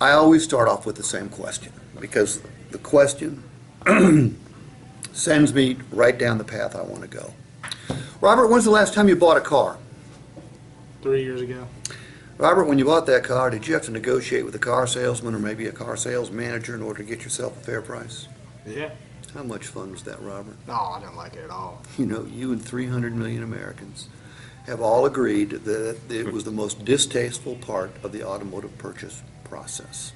I always start off with the same question because the question sends me right down the path I want to go. Robert, when's the last time you bought a car? 3 years ago. Robert, when you bought that car, did you have to negotiate with a car salesman or maybe a car sales manager in order to get yourself a fair price? Yeah. How much fun was that, Robert? No, I didn't like it at all. You know, you and 300 million Americans have all agreed that it was the most distasteful part of the automotive purchase process.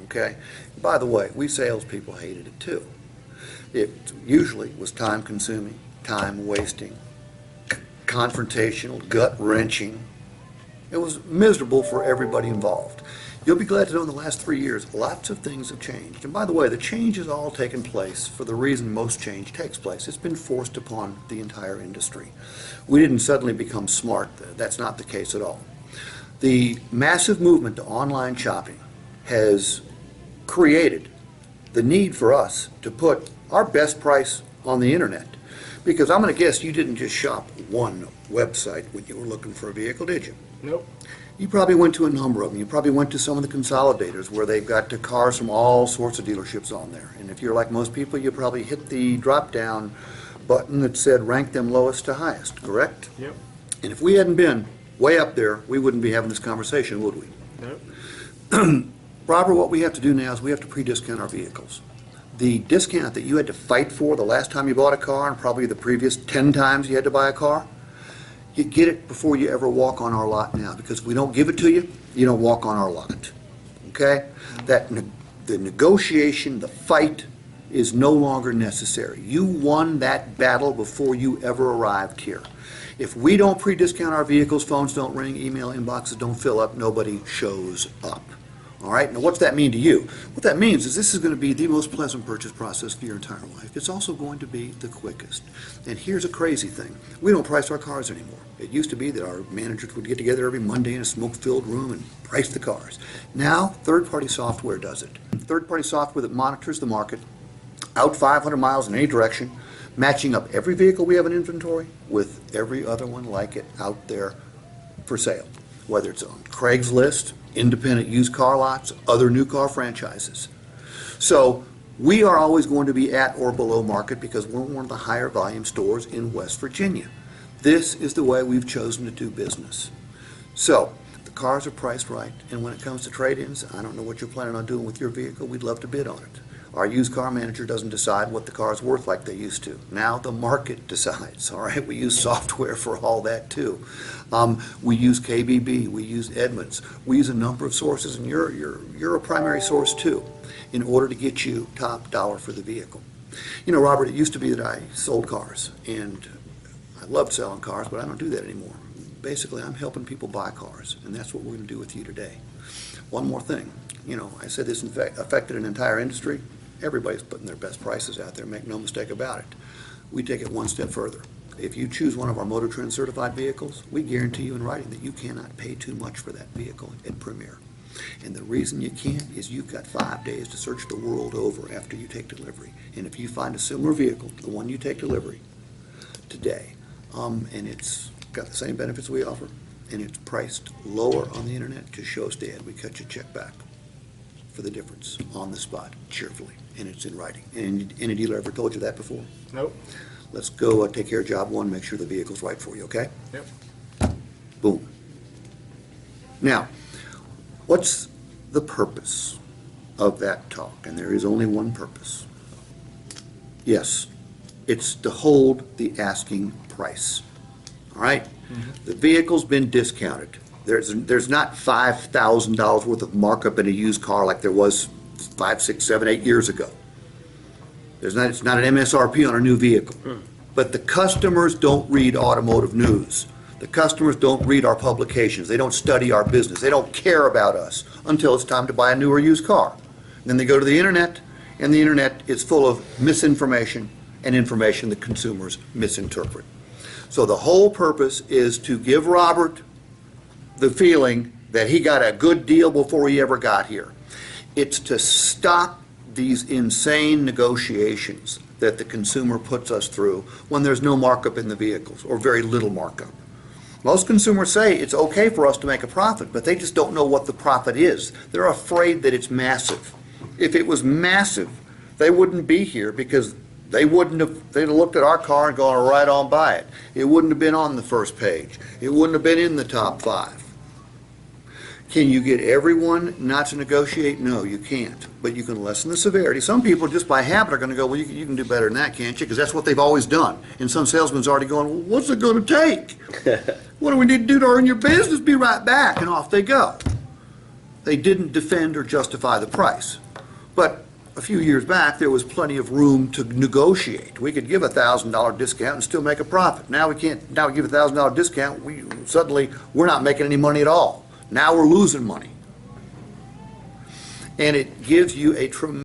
Okay? By the way, we salespeople hated it too. It usually was time-consuming, time-wasting, confrontational, gut-wrenching. It was miserable for everybody involved. You'll be glad to know in the last 3 years, lots of things have changed. And by the way, the change has all taken place for the reason most change takes place. It's been forced upon the entire industry. We didn't suddenly become smart. That's not the case at all. The massive movement to online shopping has created the need for us to put our best price on the internet. Because I'm going to guess you didn't just shop one website when you were looking for a vehicle, did you? Nope. You probably went to a number of them. You probably went to some of the consolidators where they've got the cars from all sorts of dealerships on there. And if you're like most people, you probably hit the drop-down button that said rank them lowest to highest, correct? Yep. And if we hadn't been way up there, we wouldn't be having this conversation, would we? Nope. Robert, what we have to do now is we have to pre-discount our vehicles. The discount that you had to fight for the last time you bought a car and probably the previous 10 times you had to buy a car, you get it before you ever walk on our lot now, because if we don't give it to you, you don't walk on our lot. Okay? The negotiation, the fight is no longer necessary. You won that battle before you ever arrived here. If we don't pre-discount our vehicles, phones don't ring, email inboxes don't fill up, nobody shows up. All right, now what's that mean to you? What that means is this is going to be the most pleasant purchase process for your entire life. It's also going to be the quickest. And here's a crazy thing. We don't price our cars anymore. It used to be that our managers would get together every Monday in a smoke-filled room and price the cars. Now, third-party software does it. Third-party software that monitors the market out 500 miles in any direction, matching up every vehicle we have in inventory with every other one like it out there for sale, whether it's on Craigslist, independent used car lots, other new car franchises. So we are always going to be at or below market because we're one of the higher volume stores in West Virginia. This is the way we've chosen to do business. So the cars are priced right, and when it comes to trade-ins, I don't know what you're planning on doing with your vehicle. We'd love to bid on it. Our used car manager doesn't decide what the car is worth like they used to. Now the market decides, all right? We use software for all that too. We use KBB, we use Edmunds, we use a number of sources, and you're a primary source too, in order to get you top dollar for the vehicle. You know, Robert, it used to be that I sold cars, and I loved selling cars, but I don't do that anymore. Basically, I'm helping people buy cars, and that's what we're going to do with you today. One more thing. You know, I said this in fact affected an entire industry. Everybody's putting their best prices out there, make no mistake about it. We take it one step further. If you choose one of our Motor Trend certified vehicles, we guarantee you in writing that you cannot pay too much for that vehicle at Premier. And the reason you can't is you've got 5 days to search the world over after you take delivery. And if you find a similar vehicle to the one you take delivery today, and it's got the same benefits we offer, and it's priced lower on the internet, just show us Dad. We cut your check back for the difference on the spot, cheerfully, and it's in writing. And any dealer ever told you that before? Nope. Let's go take care of job one, make sure the vehicle's right for you, okay? Yep. Boom. Now, what's the purpose of that talk? And there is only one purpose. Yes, it's to hold the asking price, all right? Mm-hmm. The vehicle's been discounted. There's not $5,000 worth of markup in a used car like there was 5, 6, 7, 8 years ago. It's not an MSRP on a new vehicle. But the customers don't read automotive news. The customers don't read our publications. They don't study our business. They don't care about us until it's time to buy a new or used car. And then they go to the internet, and the internet is full of misinformation and information that consumers misinterpret. So the whole purpose is to give Robert the feeling that he got a good deal before he ever got here. It's to stop these insane negotiations that the consumer puts us through when there's no markup in the vehicles or very little markup. Most consumers say it's okay for us to make a profit, but they just don't know what the profit is. They're afraid that it's massive. If it was massive, they wouldn't be here because they'd have looked at our car and gone right on by it. It wouldn't have been on the first page. It wouldn't have been in the top 5. Can you get everyone not to negotiate? No, you can't. But you can lessen the severity. Some people just by habit are going to go, well, you can do better than that, can't you? Because that's what they've always done. And some salesman's already going, well, what's it going to take? What do we need to do to earn your business? Be right back. And off they go. They didn't defend or justify the price. But a few years back, there was plenty of room to negotiate. We could give a $1,000 discount and still make a profit. Now we can't. Now we give a $1,000 discount, we're not making any money at all. Now we're losing money. And it gives you a tremendous